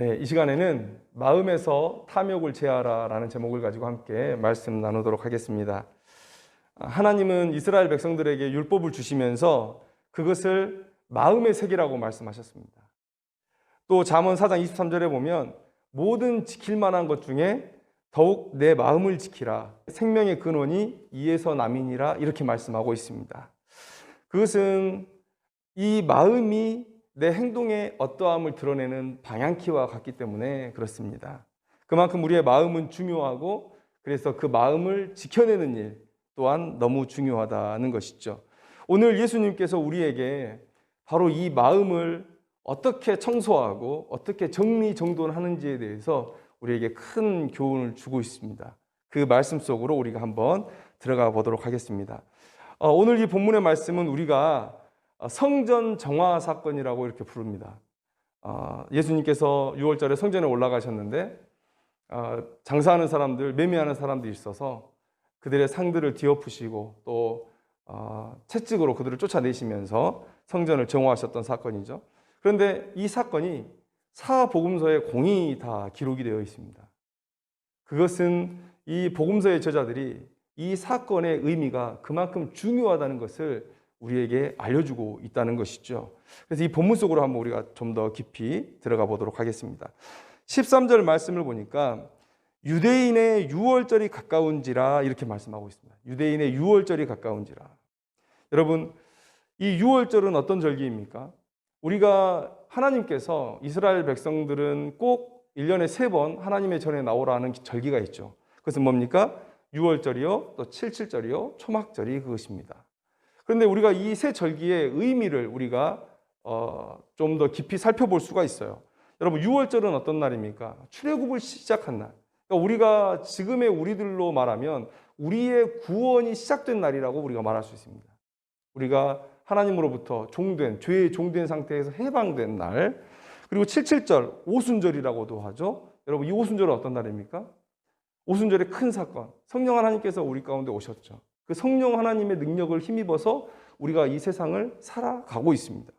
네, 이 시간에는 마음에서 탐욕을 제하라 라는 제목을 가지고 함께 말씀 나누도록 하겠습니다. 하나님은 이스라엘 백성들에게 율법을 주시면서 그것을 마음의 색이라고 말씀하셨습니다. 또 잠언 4장 23절에 보면 모든 지킬 만한 것 중에 더욱 내 마음을 지키라. 생명의 근원이 이에서 남이니라 이렇게 말씀하고 있습니다. 그것은 이 마음이 내 행동의 어떠함을 드러내는 방향키와 같기 때문에 그렇습니다. 그만큼 우리의 마음은 중요하고 그래서 그 마음을 지켜내는 일 또한 너무 중요하다는 것이죠. 오늘 예수님께서 우리에게 바로 이 마음을 어떻게 청소하고 어떻게 정리정돈하는지에 대해서 우리에게 큰 교훈을 주고 있습니다. 그 말씀 속으로 우리가 한번 들어가 보도록 하겠습니다. 오늘 이 본문의 말씀은 우리가 성전 정화 사건이라고 이렇게 부릅니다. 예수님께서 6월절에 성전에 올라가셨는데 장사하는 사람들, 매매하는 사람들이 있어서 그들의 상들을 뒤엎으시고 또 채찍으로 그들을 쫓아내시면서 성전을 정화하셨던 사건이죠. 그런데 이 사건이 사복음서에 공히 다 기록이 되어 있습니다. 그것은 이 복음서의 저자들이 이 사건의 의미가 그만큼 중요하다는 것을 우리에게 알려주고 있다는 것이죠. 그래서 이 본문 속으로 한번 우리가 좀 더 깊이 들어가 보도록 하겠습니다. 13절 말씀을 보니까 유대인의 유월절이 가까운지라 이렇게 말씀하고 있습니다. 유대인의 유월절이 가까운지라. 여러분, 이 유월절은 어떤 절기입니까? 우리가 하나님께서 이스라엘 백성들은 꼭 1년에 3번 하나님의 전에 나오라는 절기가 있죠. 그것은 뭡니까? 유월절이요, 또 칠칠절이요, 초막절이 그것입니다. 그런데 우리가 이 세 절기의 의미를 우리가 좀 더 깊이 살펴볼 수가 있어요. 여러분, 유월절은 어떤 날입니까? 출애굽을 시작한 날. 그러니까 우리가 지금의 우리들로 말하면 우리의 구원이 시작된 날이라고 우리가 말할 수 있습니다. 우리가 하나님으로부터 죄의 종된 상태에서 해방된 날. 그리고 칠칠절, 오순절이라고도 하죠. 여러분, 이 오순절은 어떤 날입니까? 오순절의 큰 사건, 성령 하나님께서 우리 가운데 오셨죠. 그 성령 하나님의 능력을 힘입어서 우리가 이 세상을 살아가고 있습니다.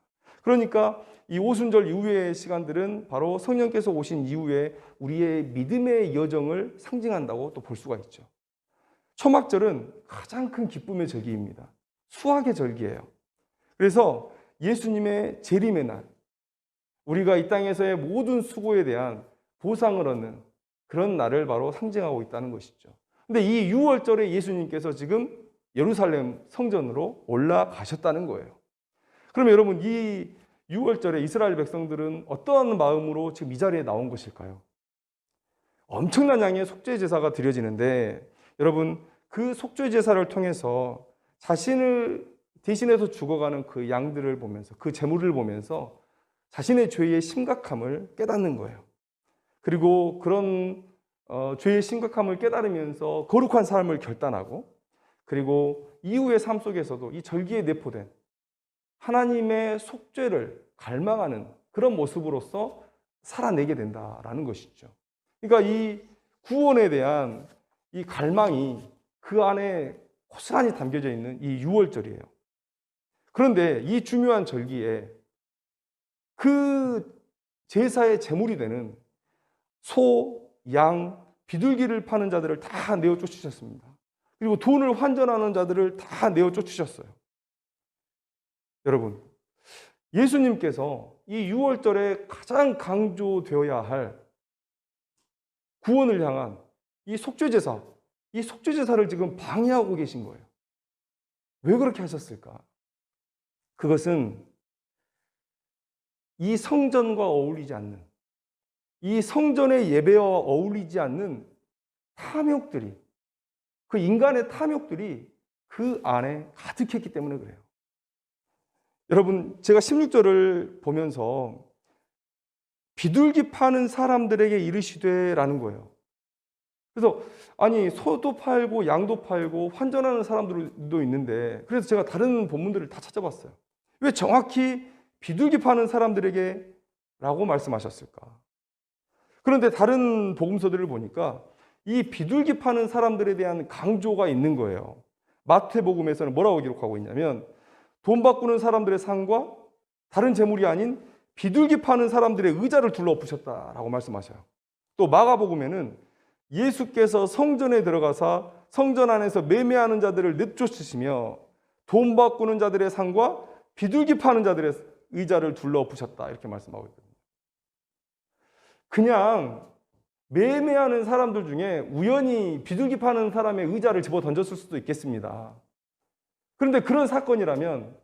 그러니까 이 오순절 이후의 시간들은 바로 성령께서 오신 이후에 우리의 믿음의 여정을 상징한다고 또 볼 수가 있죠. 초막절은 가장 큰 기쁨의 절기입니다. 수확의 절기예요. 그래서 예수님의 재림의 날, 우리가 이 땅에서의 모든 수고에 대한 보상을 얻는 그런 날을 바로 상징하고 있다는 것이죠. 근데 이 6월절에 예수님께서 지금 예루살렘 성전으로 올라가셨다는 거예요. 그러면 여러분, 이 6월절에 이스라엘 백성들은 어떠한 마음으로 지금 이 자리에 나온 것일까요? 엄청난 양의 속죄 제사가 드려지는데 여러분, 그 속죄 제사를 통해서 자신을 대신해서 죽어가는 그 양들을 보면서, 그 제물을 보면서 자신의 죄의 심각함을 깨닫는 거예요. 그리고 그런 죄의 심각함을 깨달으면서 거룩한 삶을 결단하고, 그리고 이후의 삶 속에서도 이 절기에 내포된 하나님의 속죄를 갈망하는 그런 모습으로서 살아내게 된다라는 것이죠. 그러니까 이 구원에 대한 이 갈망이 그 안에 고스란히 담겨져 있는 이 6월절이에요. 그런데 이 중요한 절기에 그 제사의 제물이 되는 소, 양, 비둘기를 파는 자들을 다 내어 쫓으셨습니다. 그리고 돈을 환전하는 자들을 다 내어 쫓으셨어요. 여러분, 예수님께서 이 6월절에 가장 강조되어야 할 구원을 향한 이 속죄제사, 이 속죄제사를 지금 방해하고 계신 거예요. 왜 그렇게 하셨을까? 그것은 이 성전과 어울리지 않는, 이 성전의 예배와 어울리지 않는 탐욕들이, 그 인간의 탐욕들이 그 안에 가득했기 때문에 그래요. 여러분, 제가 16절을 보면서 비둘기 파는 사람들에게 이르시되 라는 거예요. 그래서 아니, 소도 팔고 양도 팔고 환전하는 사람들도 있는데, 그래서 제가 다른 본문들을 다 찾아봤어요. 왜 정확히 비둘기 파는 사람들에게 라고 말씀하셨을까? 그런데 다른 복음서들을 보니까 이 비둘기 파는 사람들에 대한 강조가 있는 거예요. 마태복음에서는 뭐라고 기록하고 있냐면 돈 바꾸는 사람들의 상과 다른 재물이 아닌 비둘기 파는 사람들의 의자를 둘러엎으셨다라고 말씀하셔요. 또 마가복음에는 예수께서 성전에 들어가사 성전 안에서 매매하는 자들을 내쫓으시며 돈 바꾸는 자들의 상과 비둘기 파는 자들의 의자를 둘러엎으셨다 이렇게 말씀하고 있거든요. 그냥 매매하는 사람들 중에 우연히 비둘기 파는 사람의 의자를 집어 던졌을 수도 있겠습니다. 그런데 그런 사건이라면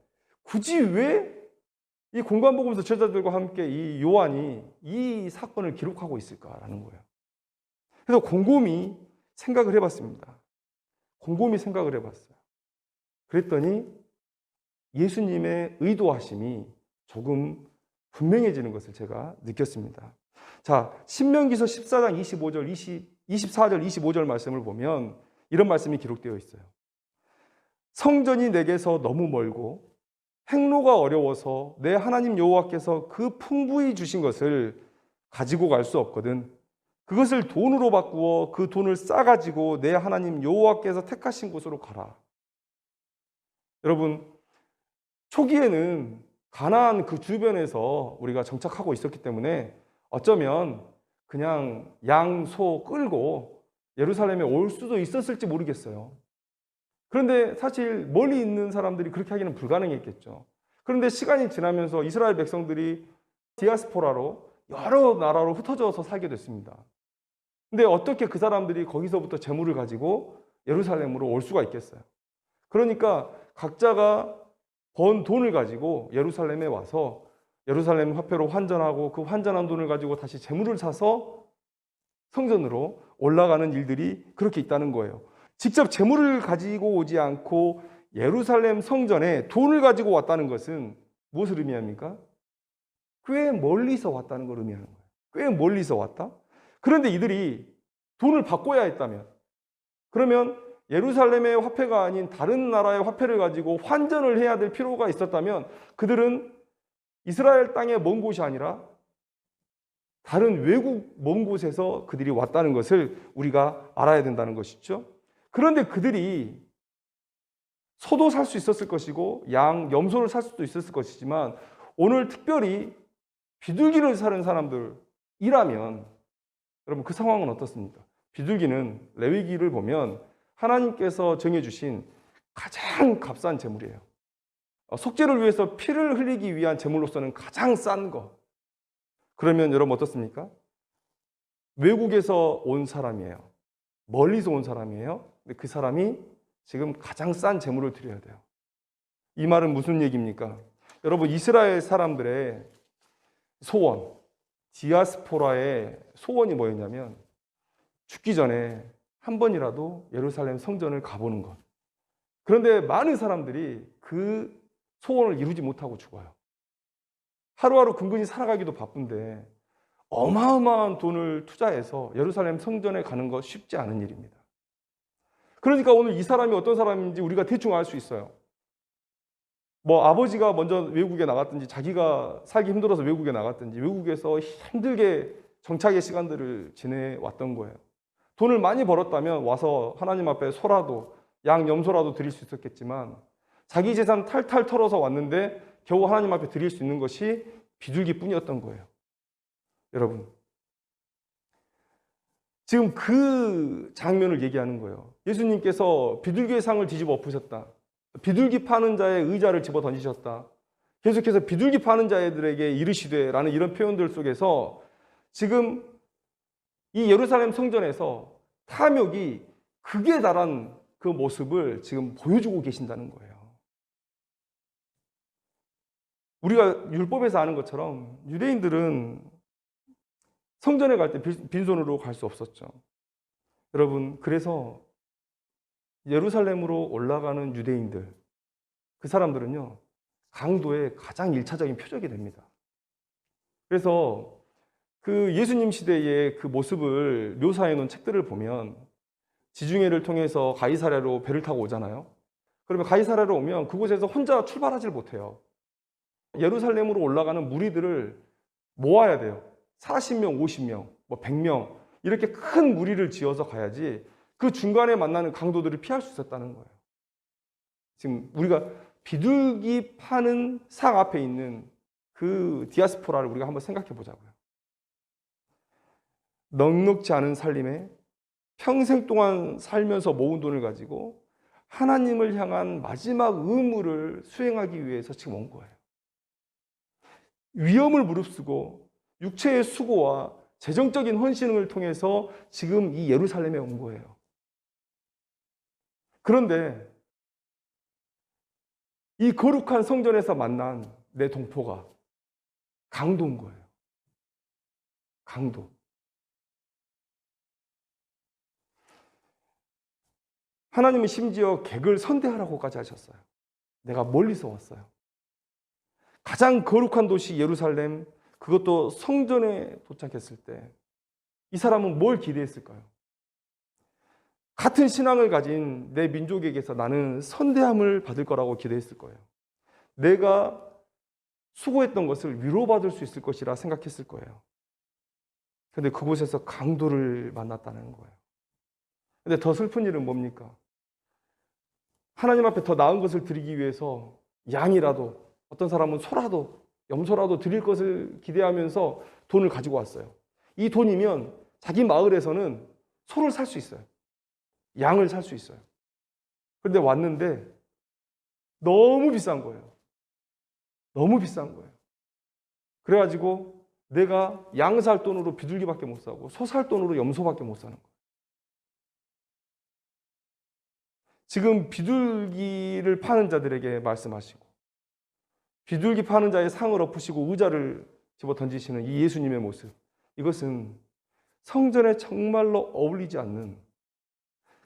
굳이 왜 이 공관복음서 제자들과 함께 이 요한이 이 사건을 기록하고 있을까라는 거예요. 그래서 곰곰이 생각을 해봤습니다. 곰곰이 생각을 해봤어요. 그랬더니 예수님의 의도하심이 조금 분명해지는 것을 제가 느꼈습니다. 자, 신명기서 14장 24절, 25절 말씀을 보면 이런 말씀이 기록되어 있어요. 성전이 내게서 너무 멀고 행로가 어려워서 내 하나님 여호와께서 그 풍부히 주신 것을 가지고 갈 수 없거든. 그것을 돈으로 바꾸어 그 돈을 싸가지고 내 하나님 여호와께서 택하신 곳으로 가라. 여러분, 초기에는 가나안 그 주변에서 우리가 정착하고 있었기 때문에 어쩌면 그냥 양, 소 끌고 예루살렘에 올 수도 있었을지 모르겠어요. 그런데 사실 멀리 있는 사람들이 그렇게 하기는 불가능했겠죠. 그런데 시간이 지나면서 이스라엘 백성들이 디아스포라로 여러 나라로 흩어져서 살게 됐습니다. 근데 어떻게 그 사람들이 거기서부터 재물을 가지고 예루살렘으로 올 수가 있겠어요? 그러니까 각자가 번 돈을 가지고 예루살렘에 와서 예루살렘 화폐로 환전하고 그 환전한 돈을 가지고 다시 재물을 사서 성전으로 올라가는 일들이 그렇게 있다는 거예요. 직접 재물을 가지고 오지 않고 예루살렘 성전에 돈을 가지고 왔다는 것은 무엇을 의미합니까? 꽤 멀리서 왔다는 걸 의미하는 거예요. 꽤 멀리서 왔다? 그런데 이들이 돈을 바꿔야 했다면, 그러면 예루살렘의 화폐가 아닌 다른 나라의 화폐를 가지고 환전을 해야 될 필요가 있었다면 그들은 이스라엘 땅의 먼 곳이 아니라 다른 외국 먼 곳에서 그들이 왔다는 것을 우리가 알아야 된다는 것이죠. 그런데 그들이 소도 살 수 있었을 것이고 양, 염소를 살 수도 있었을 것이지만 오늘 특별히 비둘기를 사는 사람들이라면 여러분 그 상황은 어떻습니까? 비둘기는 레위기를 보면 하나님께서 정해주신 가장 값싼 제물이에요. 속죄를 위해서 피를 흘리기 위한 제물로서는 가장 싼 거. 그러면 여러분 어떻습니까? 외국에서 온 사람이에요. 멀리서 온 사람이에요. 근데 그 사람이 지금 가장 싼 제물을 드려야 돼요. 이 말은 무슨 얘기입니까? 여러분 이스라엘 사람들의 소원, 디아스포라의 소원이 뭐였냐면 죽기 전에 한 번이라도 예루살렘 성전을 가보는 것. 그런데 많은 사람들이 그 소원을 이루지 못하고 죽어요. 하루하루 근근히 살아가기도 바쁜데 어마어마한 돈을 투자해서 예루살렘 성전에 가는 것 쉽지 않은 일입니다. 그러니까 오늘 이 사람이 어떤 사람인지 우리가 대충 알 수 있어요. 뭐 아버지가 먼저 외국에 나갔든지 자기가 살기 힘들어서 외국에 나갔든지 외국에서 힘들게 정착의 시간들을 지내왔던 거예요. 돈을 많이 벌었다면 와서 하나님 앞에 소라도 양, 염소라도 드릴 수 있었겠지만 자기 재산 탈탈 털어서 왔는데 겨우 하나님 앞에 드릴 수 있는 것이 비둘기뿐이었던 거예요. 여러분, 지금 그 장면을 얘기하는 거예요. 예수님께서 비둘기의 상을 뒤집어 엎으셨다. 비둘기 파는 자의 의자를 집어 던지셨다. 계속해서 비둘기 파는 자들에게 이르시되 라는 이런 표현들 속에서 지금 이 예루살렘 성전에서 탐욕이 극에 달한 그 모습을 지금 보여주고 계신다는 거예요. 우리가 율법에서 아는 것처럼 유대인들은 성전에 갈 때 빈손으로 갈 수 없었죠. 여러분, 그래서 예루살렘으로 올라가는 유대인들, 그 사람들은요, 강도의 가장 일차적인 표적이 됩니다. 그래서 그 예수님 시대의 그 모습을 묘사해 놓은 책들을 보면 지중해를 통해서 가이사랴로 배를 타고 오잖아요. 그러면 가이사랴로 오면 그곳에서 혼자 출발하지 못해요. 예루살렘으로 올라가는 무리들을 모아야 돼요. 40명, 50명, 뭐 100명 이렇게 큰 무리를 지어서 가야지 그 중간에 만나는 강도들을 피할 수 있었다는 거예요. 지금 우리가 비둘기 파는 상 앞에 있는 그 디아스포라를 우리가 한번 생각해 보자고요. 넉넉지 않은 살림에 평생 동안 살면서 모은 돈을 가지고 하나님을 향한 마지막 의무를 수행하기 위해서 지금 온 거예요. 위험을 무릅쓰고 육체의 수고와 재정적인 헌신을 통해서 지금 이 예루살렘에 온 거예요. 그런데 이 거룩한 성전에서 만난 내 동포가 강도인 거예요. 강도. 하나님은 심지어 객을 선대하라고까지 하셨어요. 내가 멀리서 왔어요. 가장 거룩한 도시 예루살렘, 그것도 성전에 도착했을 때 이 사람은 뭘 기대했을까요? 같은 신앙을 가진 내 민족에게서 나는 선대함을 받을 거라고 기대했을 거예요. 내가 수고했던 것을 위로받을 수 있을 것이라 생각했을 거예요. 근데 그곳에서 강도를 만났다는 거예요. 근데 더 슬픈 일은 뭡니까? 하나님 앞에 더 나은 것을 드리기 위해서 양이라도, 어떤 사람은 소라도, 염소라도 드릴 것을 기대하면서 돈을 가지고 왔어요. 이 돈이면 자기 마을에서는 소를 살 수 있어요. 양을 살 수 있어요. 그런데 왔는데 너무 비싼 거예요. 너무 비싼 거예요. 그래가지고 내가 양 살 돈으로 비둘기밖에 못 사고 소 살 돈으로 염소밖에 못 사는 거예요. 지금 비둘기를 파는 자들에게 말씀하시고 비둘기 파는 자의 상을 엎으시고 의자를 집어 던지시는 이 예수님의 모습, 이것은 성전에 정말로 어울리지 않는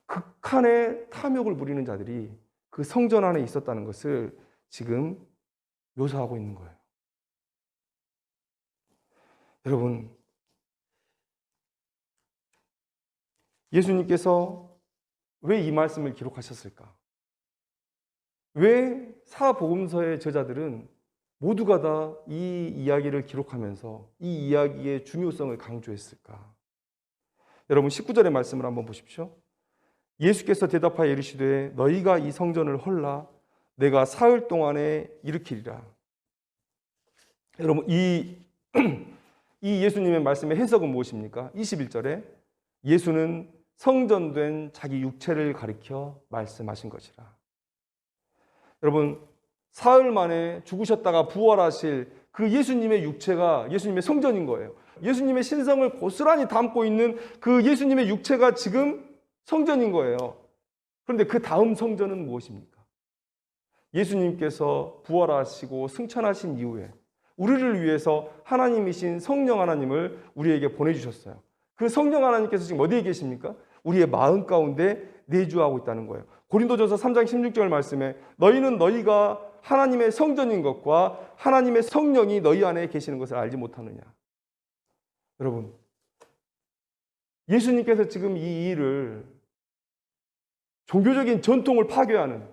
극한의 탐욕을 부리는 자들이 그 성전 안에 있었다는 것을 지금 묘사하고 있는 거예요. 여러분, 예수님께서 왜 이 말씀을 기록하셨을까? 왜 사복음서의 저자들은 모두가 다 이 이야기를 기록하면서 이 이야기의 중요성을 강조했을까? 여러분 19절의 말씀을 한번 보십시오. 예수께서 대답하여 이르시되 너희가 이 성전을 헐라 내가 사흘 동안에 일으키리라. 여러분 이 예수님의 말씀의 해석은 무엇입니까? 21절에 예수는 성전된 자기 육체를 가리켜 말씀하신 것이라. 여러분 사흘 만에 죽으셨다가 부활하실 그 예수님의 육체가 예수님의 성전인 거예요. 예수님의 신성을 고스란히 담고 있는 그 예수님의 육체가 지금 성전인 거예요. 그런데 그 다음 성전은 무엇입니까? 예수님께서 부활하시고 승천하신 이후에 우리를 위해서 하나님이신 성령 하나님을 우리에게 보내주셨어요. 그 성령 하나님께서 지금 어디에 계십니까? 우리의 마음 가운데 내주하고 있다는 거예요. 고린도전서 3장 16절 말씀에 너희는 너희가 하나님의 성전인 것과 하나님의 성령이 너희 안에 계시는 것을 알지 못하느냐. 여러분, 예수님께서 지금 이 일을 종교적인 전통을 파괴하는,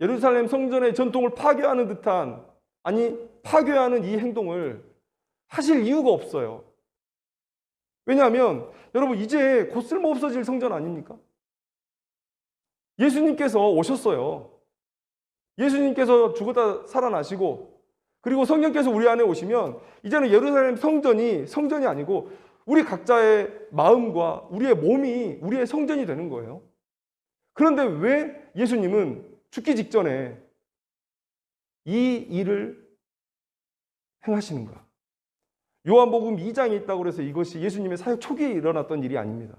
예루살렘 성전의 전통을 파괴하는 듯한, 아니 파괴하는 이 행동을 하실 이유가 없어요. 왜냐하면 여러분 이제 곧 쓸모 없어질 성전 아닙니까? 예수님께서 오셨어요. 예수님께서 죽었다 살아나시고 그리고 성령께서 우리 안에 오시면 이제는 예루살렘 성전이 아니고 우리 각자의 마음과 우리의 몸이 우리의 성전이 되는 거예요. 그런데 왜 예수님은 죽기 직전에 이 일을 행하시는가? 요한복음 2장에 있다고 해서 이것이 예수님의 사역 초기에 일어났던 일이 아닙니다.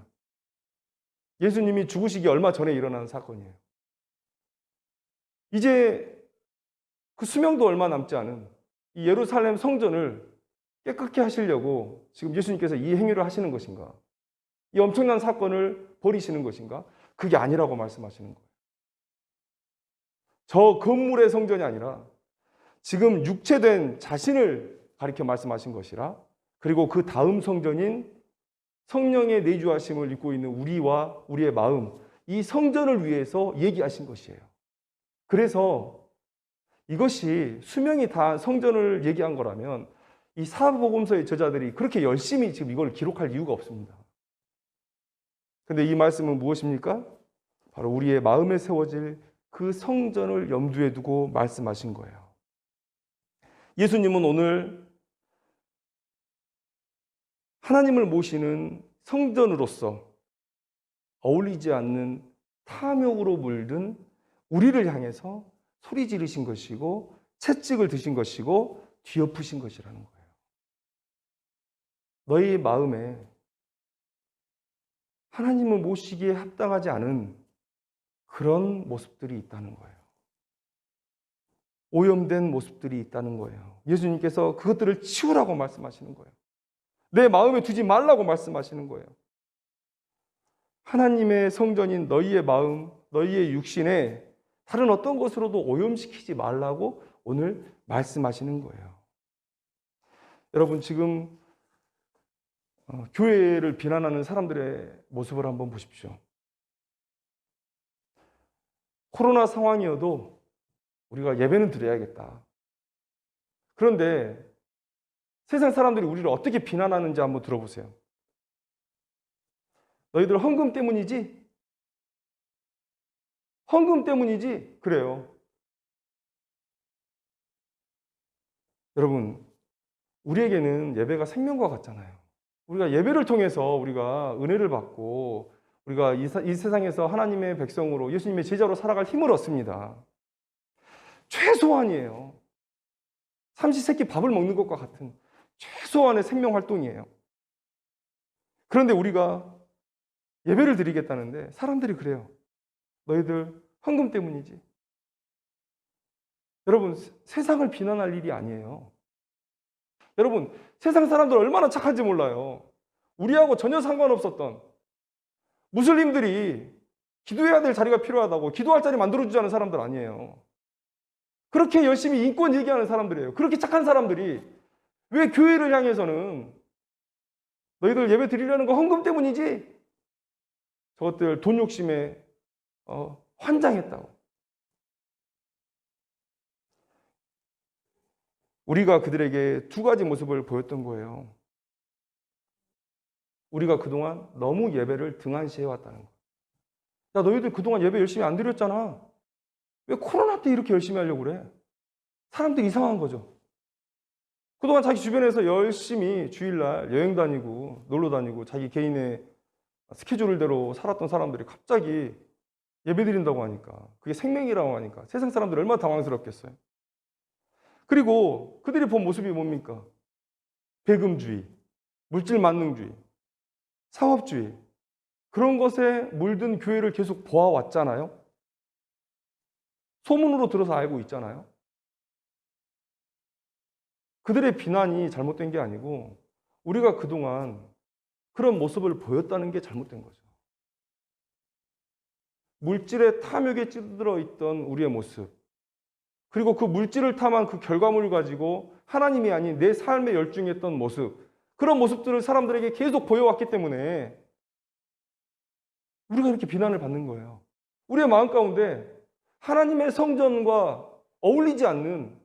예수님이 죽으시기 얼마 전에 일어난 사건이에요. 이제 그 수명도 얼마 남지 않은 이 예루살렘 성전을 깨끗게 하시려고 지금 예수님께서 이 행위를 하시는 것인가? 이 엄청난 사건을 벌이시는 것인가? 그게 아니라고 말씀하시는 거예요. 저 건물의 성전이 아니라 지금 육체된 자신을 가리켜 말씀하신 것이라, 그리고 그 다음 성전인 성령의 내주하심을 입고 있는 우리와 우리의 마음, 이 성전을 위해서 얘기하신 것이에요. 그래서 이것이 수명이 다 성전을 얘기한 거라면 이 사복음서의 저자들이 그렇게 열심히 지금 이걸 기록할 이유가 없습니다. 근데 이 말씀은 무엇입니까? 바로 우리의 마음에 세워질 그 성전을 염두에 두고 말씀하신 거예요. 예수님은 오늘 하나님을 모시는 성전으로서 어울리지 않는 탐욕으로 물든 우리를 향해서 소리 지르신 것이고 채찍을 드신 것이고 뒤엎으신 것이라는 거예요. 너희 마음에 하나님을 모시기에 합당하지 않은 그런 모습들이 있다는 거예요. 오염된 모습들이 있다는 거예요. 예수님께서 그것들을 치우라고 말씀하시는 거예요. 내 마음에 두지 말라고 말씀하시는 거예요. 하나님의 성전인 너희의 마음, 너희의 육신에 다른 어떤 것으로도 오염시키지 말라고 오늘 말씀하시는 거예요. 여러분, 지금 교회를 비난하는 사람들의 모습을 한번 보십시오. 코로나 상황이어도 우리가 예배는 드려야겠다. 그런데 세상 사람들이 우리를 어떻게 비난하는지 한번 들어보세요. 너희들 헌금 때문이지? 헌금 때문이지? 그래요. 여러분, 우리에게는 예배가 생명과 같잖아요. 우리가 예배를 통해서 우리가 은혜를 받고 우리가 이 세상에서 하나님의 백성으로 예수님의 제자로 살아갈 힘을 얻습니다. 최소한이에요. 삼시세끼 밥을 먹는 것과 같은 최소한의 생명 활동이에요. 그런데 우리가 예배를 드리겠다는데 사람들이 그래요. 너희들 헌금 때문이지. 여러분, 세상을 비난할 일이 아니에요. 여러분, 세상 사람들 얼마나 착한지 몰라요. 우리하고 전혀 상관없었던 무슬림들이 기도해야 될 자리가 필요하다고 기도할 자리 만들어주자는 사람들 아니에요. 그렇게 열심히 인권 얘기하는 사람들이에요. 그렇게 착한 사람들이 왜 교회를 향해서는 너희들 예배 드리려는 거 헌금 때문이지? 저것들 돈 욕심에 환장했다고. 우리가 그들에게 두 가지 모습을 보였던 거예요. 우리가 그동안 너무 예배를 등한시해왔다는 거예요. 야, 너희들 그동안 예배 열심히 안 드렸잖아. 왜 코로나 때 이렇게 열심히 하려고 그래? 사람들이 이상한 거죠. 그동안 자기 주변에서 열심히 주일날 여행 다니고 놀러 다니고 자기 개인의 스케줄대로 살았던 사람들이 갑자기 예배 드린다고 하니까, 그게 생명이라고 하니까 세상 사람들이 얼마나 당황스럽겠어요. 그리고 그들이 본 모습이 뭡니까? 배금주의, 물질 만능주의, 상업주의, 그런 것에 물든 교회를 계속 보아왔잖아요. 소문으로 들어서 알고 있잖아요. 그들의 비난이 잘못된 게 아니고 우리가 그동안 그런 모습을 보였다는 게 잘못된 거죠. 물질의 탐욕에 찌들어 있던 우리의 모습, 그리고 그 물질을 탐한 그 결과물을 가지고 하나님이 아닌 내 삶에 열중했던 모습, 그런 모습들을 사람들에게 계속 보여왔기 때문에 우리가 이렇게 비난을 받는 거예요. 우리의 마음 가운데 하나님의 성전과 어울리지 않는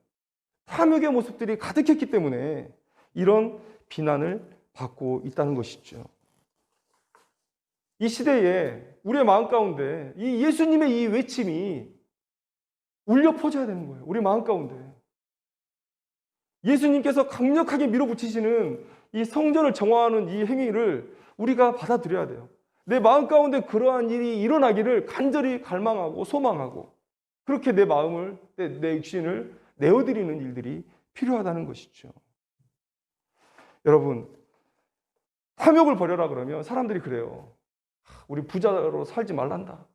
탐욕의 모습들이 가득했기 때문에 이런 비난을 받고 있다는 것이죠. 이 시대에 우리의 마음 가운데 이 예수님의 이 외침이 울려 퍼져야 되는 거예요. 우리 마음 가운데. 예수님께서 강력하게 밀어붙이시는 이 성전을 정화하는 이 행위를 우리가 받아들여야 돼요. 내 마음 가운데 그러한 일이 일어나기를 간절히 갈망하고 소망하고, 그렇게 내 마음을, 내 육신을 내어드리는 일들이 필요하다는 것이죠. 여러분, 탐욕을 버려라 그러면 사람들이 그래요. 우리 부자로 살지 말란다.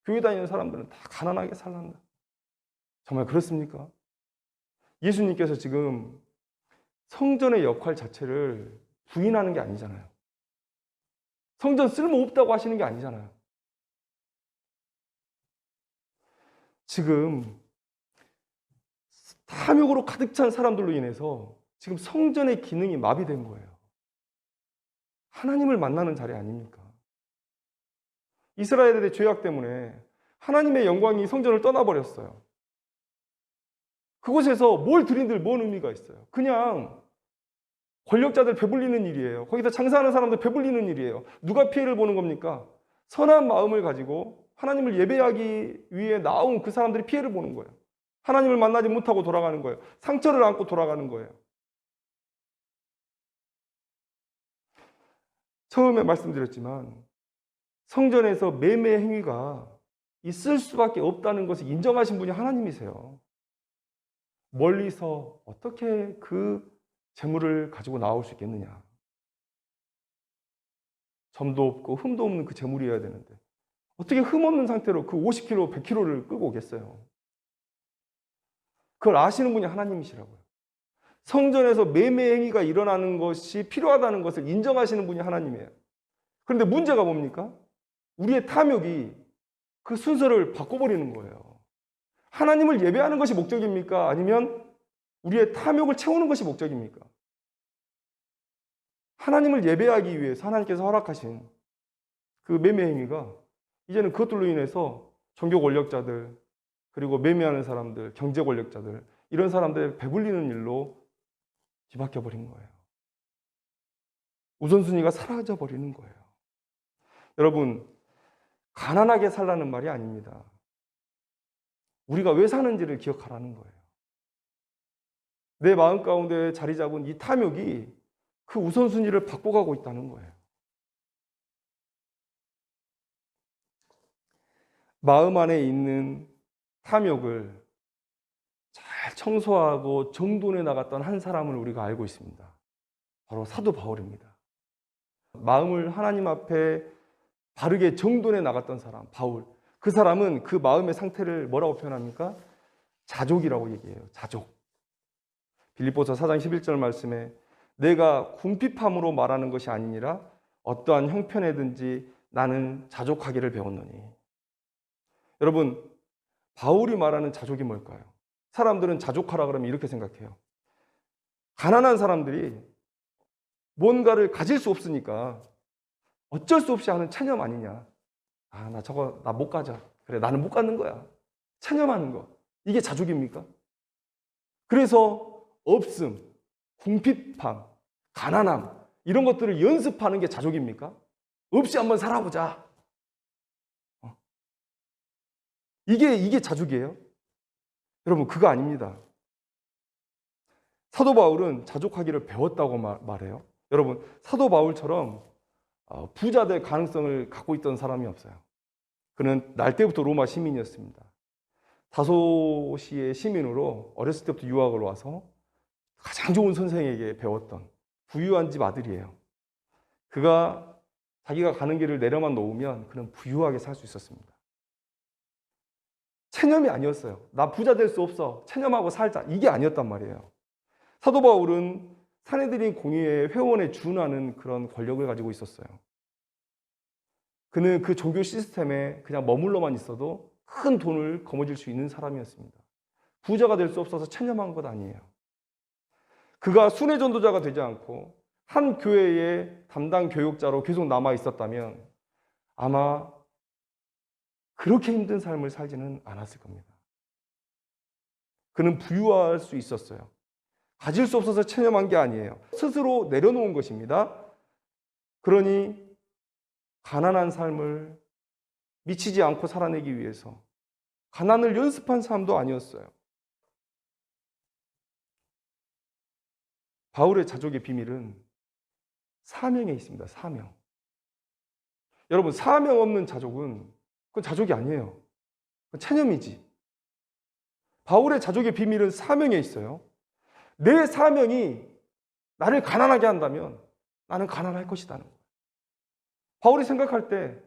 교회 다니는 사람들은 다 가난하게 살란다. 정말 그렇습니까? 예수님께서 지금 성전의 역할 자체를 부인하는 게 아니잖아요. 성전 쓸모없다고 하시는 게 아니잖아요. 지금 탐욕으로 가득 찬 사람들로 인해서 지금 성전의 기능이 마비된 거예요. 하나님을 만나는 자리 아닙니까? 이스라엘의 죄악 때문에 하나님의 영광이 성전을 떠나버렸어요. 그곳에서 뭘 드린들 뭔 의미가 있어요? 그냥 권력자들 배불리는 일이에요. 거기서 장사하는 사람들 배불리는 일이에요. 누가 피해를 보는 겁니까? 선한 마음을 가지고 하나님을 예배하기 위해 나온 그 사람들이 피해를 보는 거예요. 하나님을 만나지 못하고 돌아가는 거예요. 상처를 안고 돌아가는 거예요. 처음에 말씀드렸지만 성전에서 매매 행위가 있을 수밖에 없다는 것을 인정하신 분이 하나님이세요. 멀리서 어떻게 그 재물을 가지고 나올 수 있겠느냐. 점도 없고 흠도 없는 그 재물이어야 되는데 어떻게 흠 없는 상태로 그 50kg, 100kg를 끌고 오겠어요. 그걸 아시는 분이 하나님이시라고요. 성전에서 매매 행위가 일어나는 것이 필요하다는 것을 인정하시는 분이 하나님이에요. 그런데 문제가 뭡니까? 우리의 탐욕이 그 순서를 바꿔버리는 거예요. 하나님을 예배하는 것이 목적입니까? 아니면 우리의 탐욕을 채우는 것이 목적입니까? 하나님을 예배하기 위해서 하나님께서 허락하신 그 매매 행위가 이제는 그것들로 인해서 종교 권력자들, 그리고 매매하는 사람들, 경제 권력자들, 이런 사람들 배불리는 일로 뒤바뀌어 버린 거예요. 우선순위가 사라져 버리는 거예요. 여러분, 가난하게 살라는 말이 아닙니다. 우리가 왜 사는지를 기억하라는 거예요. 내 마음 가운데 자리 잡은 이 탐욕이 그 우선순위를 바꿔가고 있다는 거예요. 마음 안에 있는 탐욕을 잘 청소하고 정돈해 나갔던 한 사람을 우리가 알고 있습니다. 바로 사도 바울입니다. 마음을 하나님 앞에 바르게 정돈해 나갔던 사람, 바울. 그 사람은 그 마음의 상태를 뭐라고 표현합니까? 자족이라고 얘기해요. 자족. 빌립보서 4장 11절 말씀에 내가 궁핍함으로 말하는 것이 아니니라 어떠한 형편에든지 나는 자족하기를 배웠노니. 여러분, 바울이 말하는 자족이 뭘까요? 사람들은 자족하라 그러면 이렇게 생각해요. 가난한 사람들이 뭔가를 가질 수 없으니까 어쩔 수 없이 하는 체념 아니냐. 아, 나 못 가져. 그래, 나는 못 갖는 거야. 체념하는 거. 이게 자족입니까? 그래서 없음, 궁핍함, 가난함 이런 것들을 연습하는 게 자족입니까? 없이 한번 살아보자. 이게 자족이에요? 여러분, 그거 아닙니다. 사도 바울은 자족하기를 배웠다고 말해요. 여러분, 사도 바울처럼 부자 될 가능성을 갖고 있던 사람이 없어요. 그는 날 때부터 로마 시민이었습니다. 다소시의 시민으로 어렸을 때부터 유학을 와서 가장 좋은 선생에게 배웠던 부유한 집 아들이에요. 그가 자기가 가는 길을 내려만 놓으면 그는 부유하게 살 수 있었습니다. 체념이 아니었어요. 나 부자 될 수 없어. 체념하고 살자. 이게 아니었단 말이에요. 사도 바울은 사내들인 공의회 회원에 준하는 그런 권력을 가지고 있었어요. 그는 그 종교 시스템에 그냥 머물러만 있어도 큰 돈을 거머쥘 수 있는 사람이었습니다. 부자가 될 수 없어서 체념한 것 아니에요. 그가 순회 전도자가 되지 않고 한 교회의 담당 교육자로 계속 남아 있었다면 아마 그렇게 힘든 삶을 살지는 않았을 겁니다. 그는 부유할 수 있었어요. 가질 수 없어서 체념한 게 아니에요. 스스로 내려놓은 것입니다. 그러니 가난한 삶을 미치지 않고 살아내기 위해서 가난을 연습한 삶도 아니었어요. 바울의 자족의 비밀은 사명에 있습니다. 사명. 여러분, 사명 없는 자족은 그건 자족이 아니에요. 그건 체념이지. 바울의 자족의 비밀은 사명에 있어요. 내 사명이 나를 가난하게 한다면 나는 가난할 것이라는 거예요. 바울이 생각할 때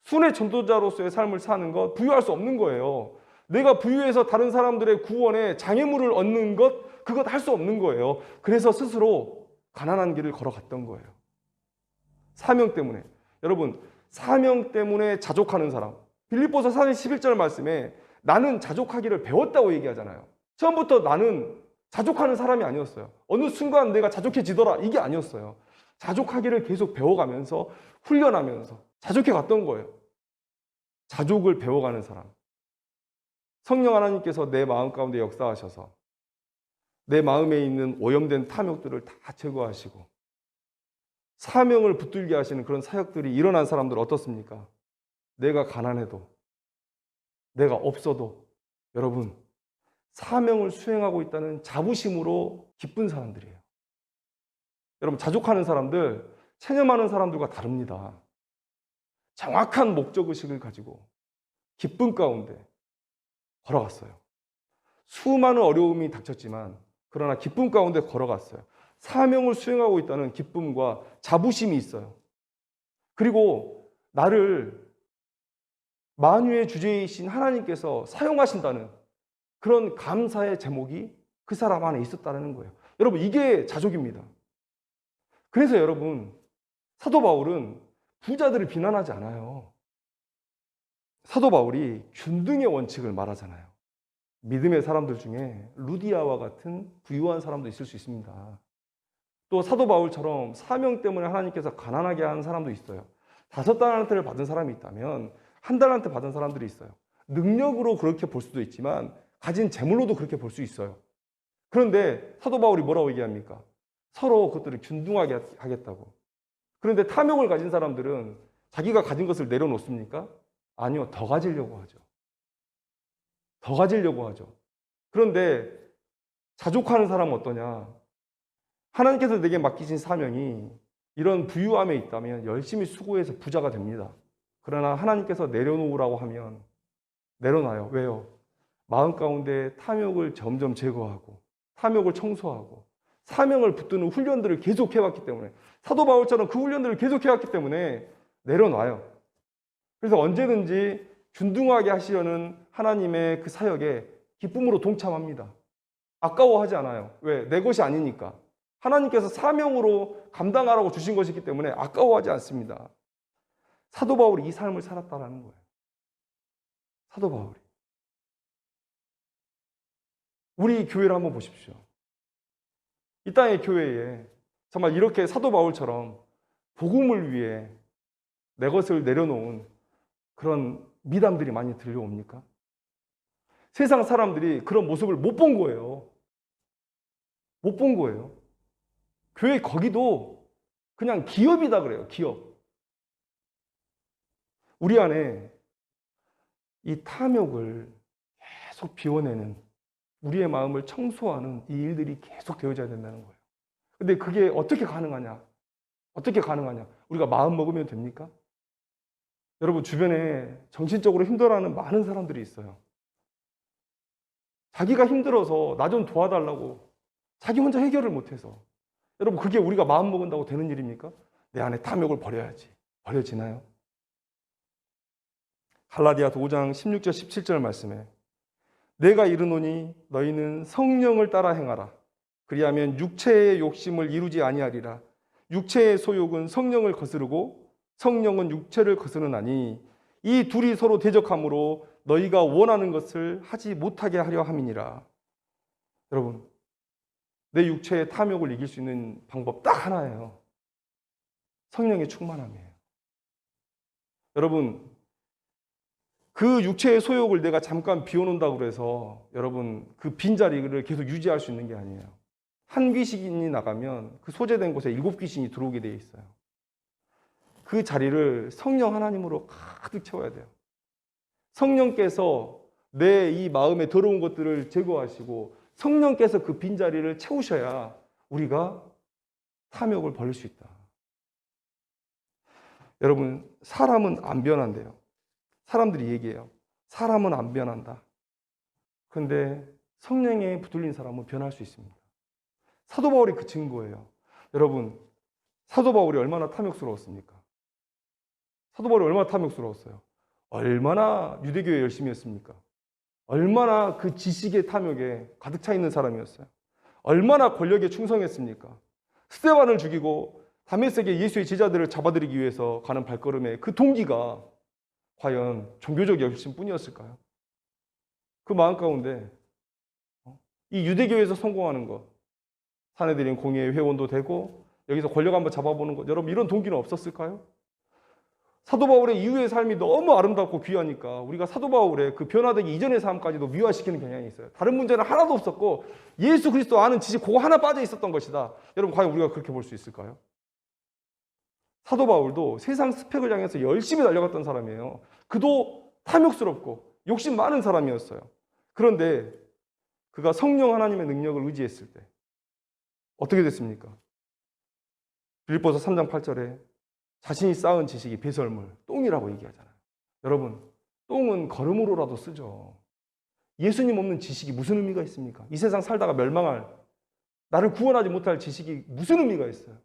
순회 전도자로서의 삶을 사는 것 부유할 수 없는 거예요. 내가 부유해서 다른 사람들의 구원에 장애물을 얻는 것 그것 할 수 없는 거예요. 그래서 스스로 가난한 길을 걸어갔던 거예요. 사명 때문에. 여러분, 사명 때문에 자족하는 사람. 빌립보서 4장 11절 말씀에 나는 자족하기를 배웠다고 얘기하잖아요. 처음부터 나는 자족하는 사람이 아니었어요. 어느 순간 내가 자족해지더라 이게 아니었어요. 자족하기를 계속 배워가면서 훈련하면서 자족해 갔던 거예요. 자족을 배워가는 사람. 성령 하나님께서 내 마음 가운데 역사하셔서 내 마음에 있는 오염된 탐욕들을 다 제거하시고 사명을 붙들게 하시는 그런 사역들이 일어난 사람들 어떻습니까? 내가 가난해도 내가 없어도 여러분 사명을 수행하고 있다는 자부심으로 기쁜 사람들이에요. 여러분, 자족하는 사람들, 체념하는 사람들과 다릅니다. 정확한 목적의식을 가지고 기쁨 가운데 걸어갔어요. 수많은 어려움이 닥쳤지만 그러나 기쁨 가운데 걸어갔어요. 사명을 수행하고 있다는 기쁨과 자부심이 있어요. 그리고 나를 만유의 주제이신 하나님께서 사용하신다는 그런 감사의 제목이 그 사람 안에 있었다는 거예요. 여러분, 이게 자족입니다. 그래서 여러분, 사도 바울은 부자들을 비난하지 않아요. 사도 바울이 균등의 원칙을 말하잖아요. 믿음의 사람들 중에 루디아와 같은 부유한 사람도 있을 수 있습니다. 또 사도 바울처럼 사명 때문에 하나님께서 가난하게 하는 사람도 있어요. 5달란트를 받은 사람이 있다면 1달란트 받은 사람들이 있어요. 능력으로 그렇게 볼 수도 있지만 가진 재물로도 그렇게 볼 수 있어요. 그런데 사도 바울이 뭐라고 얘기합니까? 서로 그것들을 균등하게 하겠다고. 그런데 탐욕을 가진 사람들은 자기가 가진 것을 내려놓습니까? 아니요, 더 가지려고 하죠. 더 가지려고 하죠. 그런데 자족하는 사람은 어떠냐? 하나님께서 내게 맡기신 사명이 이런 부유함에 있다면 열심히 수고해서 부자가 됩니다. 그러나 하나님께서 내려놓으라고 하면 내려놔요. 왜요? 마음 가운데 탐욕을 점점 제거하고 탐욕을 청소하고 사명을 붙드는 훈련들을 계속 해왔기 때문에, 사도 바울처럼 그 훈련들을 계속 해왔기 때문에 내려놔요. 그래서 언제든지 균등하게 하시려는 하나님의 그 사역에 기쁨으로 동참합니다. 아까워하지 않아요. 왜? 내 것이 아니니까. 하나님께서 사명으로 감당하라고 주신 것이기 때문에 아까워하지 않습니다. 사도 바울이 이 삶을 살았다라는 거예요. 사도 바울이. 우리 교회를 한번 보십시오. 이 땅의 교회에 정말 이렇게 사도 바울처럼 복음을 위해 내 것을 내려놓은 그런 미담들이 많이 들려옵니까? 세상 사람들이 그런 모습을 못 본 거예요. 못 본 거예요. 교회 거기도 그냥 기업이다 그래요. 기업. 우리 안에 이 탐욕을 계속 비워내는, 우리의 마음을 청소하는 이 일들이 계속 되어져야 된다는 거예요. 근데 그게 어떻게 가능하냐? 어떻게 가능하냐? 우리가 마음 먹으면 됩니까? 여러분, 주변에 정신적으로 힘들어하는 많은 사람들이 있어요. 자기가 힘들어서 나 좀 도와달라고 자기 혼자 해결을 못해서. 여러분, 그게 우리가 마음 먹은다고 되는 일입니까? 내 안에 탐욕을 버려야지. 버려지나요? 갈라디아서 5장 16절 17절 말씀에 내가 이르노니 너희는 성령을 따라 행하라. 그리하면 육체의 욕심을 이루지 아니하리라. 육체의 소욕은 성령을 거스르고 성령은 육체를 거스르나니 이 둘이 서로 대적함으로 너희가 원하는 것을 하지 못하게 하려 함이니라. 여러분, 내 육체의 탐욕을 이길 수 있는 방법 딱 하나예요. 성령의 충만함이에요. 여러분, 그 육체의 소욕을 내가 잠깐 비워놓는다고 해서 여러분 그 빈자리를 계속 유지할 수 있는 게 아니에요. 한 귀신이 나가면 그 소재된 곳에 7귀신이 들어오게 되어 있어요. 그 자리를 성령 하나님으로 가득 채워야 돼요. 성령께서 내 이 마음에 더러운 것들을 제거하시고 성령께서 그 빈자리를 채우셔야 우리가 탐욕을 버릴 수 있다. 여러분, 사람은 안 변한대요. 사람들이 얘기해요. 사람은 안 변한다. 그런데 성령에 붙들린 사람은 변할 수 있습니다. 사도 바울이 그 증거예요. 여러분, 사도 바울이 얼마나 탐욕스러웠습니까? 사도 바울이 얼마나 탐욕스러웠어요? 얼마나 유대교에 열심히 했습니까? 얼마나 그 지식의 탐욕에 가득 차 있는 사람이었어요? 얼마나 권력에 충성했습니까? 스데반을 죽이고 다메섹에 예수의 제자들을 잡아들이기 위해서 가는 발걸음에 그 동기가 과연 종교적 열심뿐이었을까요? 그 마음 가운데 이 유대교에서 성공하는 것, 사내들인 공예의 회원도 되고 여기서 권력 한번 잡아보는 것, 여러분 이런 동기는 없었을까요? 사도 바울의 이후의 삶이 너무 아름답고 귀하니까 우리가 사도 바울의 그 변화되기 이전의 삶까지도 미화시키는 경향이 있어요. 다른 문제는 하나도 없었고 예수 그리스도 아는 지식 그거 하나 빠져 있었던 것이다. 여러분 과연 우리가 그렇게 볼 수 있을까요? 사도 바울도 세상 스펙을 향해서 열심히 달려갔던 사람이에요. 그도 탐욕스럽고 욕심 많은 사람이었어요. 그런데 그가 성령 하나님의 능력을 의지했을 때 어떻게 됐습니까? 빌립보서 3장 8절에 자신이 쌓은 지식이 배설물, 똥이라고 얘기하잖아요. 여러분, 똥은 걸음으로라도 쓰죠. 예수님 없는 지식이 무슨 의미가 있습니까? 이 세상 살다가 멸망할, 나를 구원하지 못할 지식이 무슨 의미가 있어요?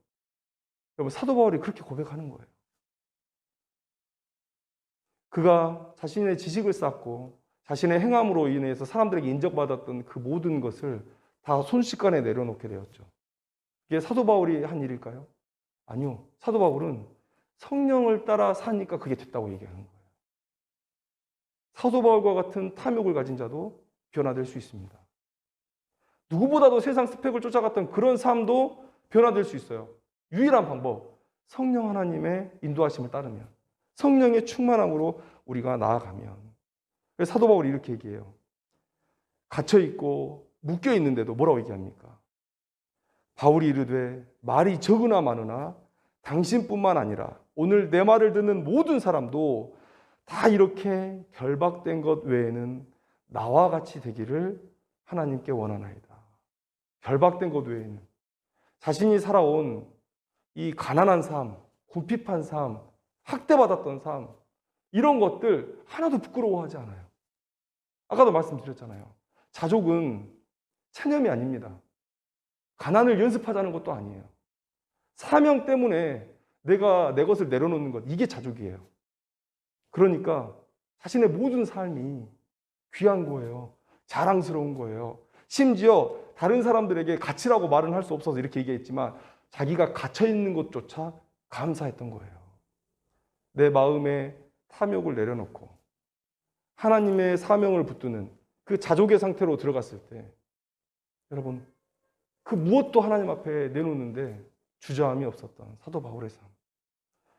여러분, 사도 바울이 그렇게 고백하는 거예요. 그가 자신의 지식을 쌓고 자신의 행함으로 인해서 사람들에게 인정받았던 그 모든 것을 다 순식간에 내려놓게 되었죠. 이게 사도 바울이 한 일일까요? 아니요. 사도 바울은 성령을 따라 사니까 그게 됐다고 얘기하는 거예요. 사도 바울과 같은 탐욕을 가진 자도 변화될 수 있습니다. 누구보다도 세상 스펙을 쫓아갔던 그런 삶도 변화될 수 있어요. 유일한 방법, 성령 하나님의 인도하심을 따르면, 성령의 충만함으로 우리가 나아가면. 그래서 사도 바울이 이렇게 얘기해요. 갇혀있고 묶여있는데도 뭐라고 얘기합니까? 바울이 이르되 말이 적으나 많으나 당신뿐만 아니라 오늘 내 말을 듣는 모든 사람도 다 이렇게 결박된 것 외에는 나와 같이 되기를 하나님께 원하나이다. 결박된 것 외에는 자신이 살아온 이 가난한 삶, 궁핍한 삶, 학대받았던 삶, 이런 것들 하나도 부끄러워하지 않아요. 아까도 말씀드렸잖아요. 자족은 체념이 아닙니다. 가난을 연습하자는 것도 아니에요. 사명 때문에 내가 내 것을 내려놓는 것, 이게 자족이에요. 그러니까 자신의 모든 삶이 귀한 거예요. 자랑스러운 거예요. 심지어 다른 사람들에게 가치라고 말은 할 수 없어서 이렇게 얘기했지만 자기가 갇혀있는 것조차 감사했던 거예요. 내 마음에 탐욕을 내려놓고 하나님의 사명을 붙드는 그 자족의 상태로 들어갔을 때 여러분, 그 무엇도 하나님 앞에 내놓는데 주저함이 없었던 사도 바울의 삶.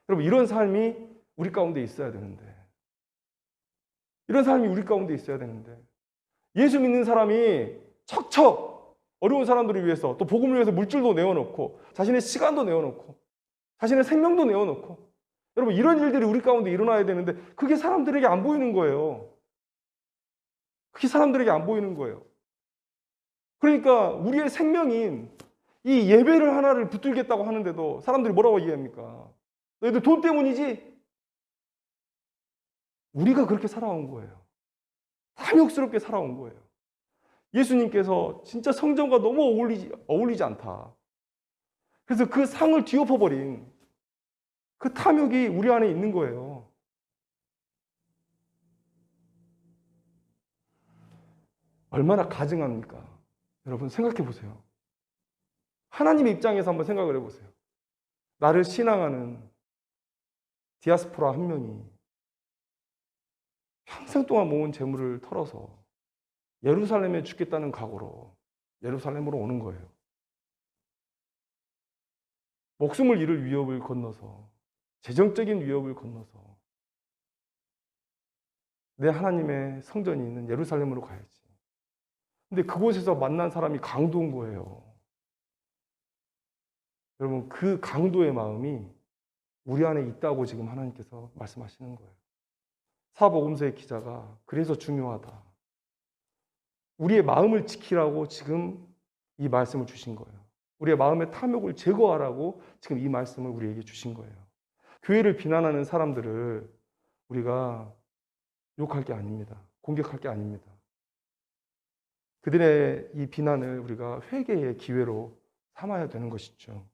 여러분, 이런 삶이 우리 가운데 있어야 되는데, 이런 삶이 우리 가운데 있어야 되는데, 예수 믿는 사람이 척척 어려운 사람들을 위해서 또 복음을 위해서 물질도 내어놓고 자신의 시간도 내어놓고 자신의 생명도 내어놓고, 여러분, 이런 일들이 우리 가운데 일어나야 되는데 그게 사람들에게 안 보이는 거예요. 그게 사람들에게 안 보이는 거예요. 그러니까 우리의 생명인 이 예배를 하나를 붙들겠다고 하는데도 사람들이 뭐라고 얘기합니까? 너희들 돈 때문이지? 우리가 그렇게 살아온 거예요. 탐욕스럽게 살아온 거예요. 예수님께서 진짜 성전과 너무 어울리지 않다. 그래서 그 상을 뒤엎어버린 그 탐욕이 우리 안에 있는 거예요. 얼마나 가증합니까? 여러분, 생각해 보세요. 하나님의 입장에서 한번 생각을 해보세요. 나를 신앙하는 디아스포라 한 명이 평생 동안 모은 재물을 털어서 예루살렘에 죽겠다는 각오로 예루살렘으로 오는 거예요. 목숨을 잃을 위협을 건너서, 재정적인 위협을 건너서 내 하나님의 성전이 있는 예루살렘으로 가야지. 근데 그곳에서 만난 사람이 강도인 거예요. 여러분, 그 강도의 마음이 우리 안에 있다고 지금 하나님께서 말씀하시는 거예요. 사복음서의 기자가 그래서 중요하다. 우리의 마음을 지키라고 지금 이 말씀을 주신 거예요. 우리의 마음의 탐욕을 제거하라고 지금 이 말씀을 우리에게 주신 거예요. 교회를 비난하는 사람들을 우리가 욕할 게 아닙니다. 공격할 게 아닙니다. 그들의 이 비난을 우리가 회개의 기회로 삼아야 되는 것이죠.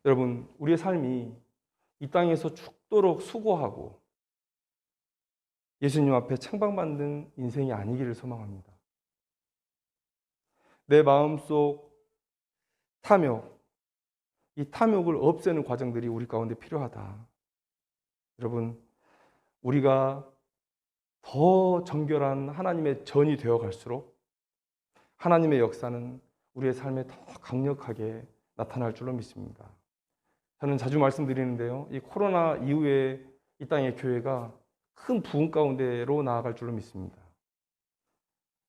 여러분, 우리의 삶이 이 땅에서 죽도록 수고하고 예수님 앞에 책망받는 인생이 아니기를 소망합니다. 내 마음속 탐욕, 이 탐욕을 없애는 과정들이 우리 가운데 필요하다. 여러분, 우리가 더 정결한 하나님의 전이 되어 갈수록 하나님의 역사는 우리의 삶에 더 강력하게 나타날 줄로 믿습니다. 저는 자주 말씀드리는데요, 이 코로나 이후에 이 땅의 교회가 큰 부흥 가운데로 나아갈 줄로 믿습니다.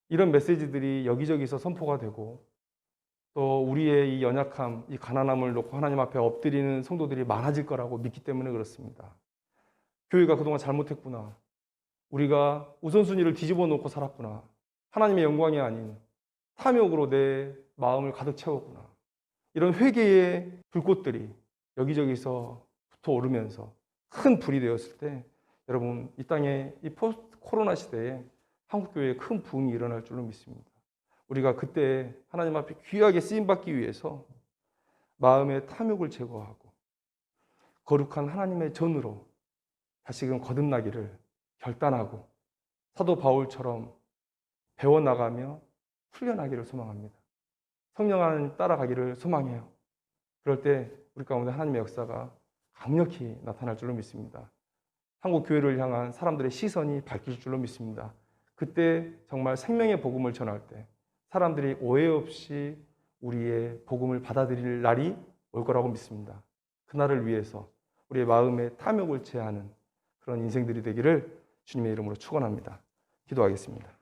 이런 메시지들이 여기저기서 선포가 되고 또 우리의 이 연약함, 이 가난함을 놓고 하나님 앞에 엎드리는 성도들이 많아질 거라고 믿기 때문에 그렇습니다. 교회가 그동안 잘못했구나. 우리가 우선순위를 뒤집어 놓고 살았구나. 하나님의 영광이 아닌 탐욕으로 내 마음을 가득 채웠구나. 이런 회개의 불꽃들이 여기저기서 붙어오르면서 큰 불이 되었을 때 여러분, 이 땅에 이 포스트 코로나 시대에 한국교회에 큰 부흥이 일어날 줄로 믿습니다. 우리가 그때 하나님 앞에 귀하게 쓰임받기 위해서 마음의 탐욕을 제거하고 거룩한 하나님의 전으로 다시금 거듭나기를 결단하고 사도 바울처럼 배워나가며 풀려나기를 소망합니다. 성령 하나님 따라가기를 소망해요. 그럴 때 우리 가운데 하나님의 역사가 강력히 나타날 줄로 믿습니다. 한국 교회를 향한 사람들의 시선이 바뀔 줄로 믿습니다. 그때 정말 생명의 복음을 전할 때 사람들이 오해 없이 우리의 복음을 받아들일 날이 올 거라고 믿습니다. 그날을 위해서 우리의 마음의 탐욕을 제하는 그런 인생들이 되기를 주님의 이름으로 축원합니다. 기도하겠습니다.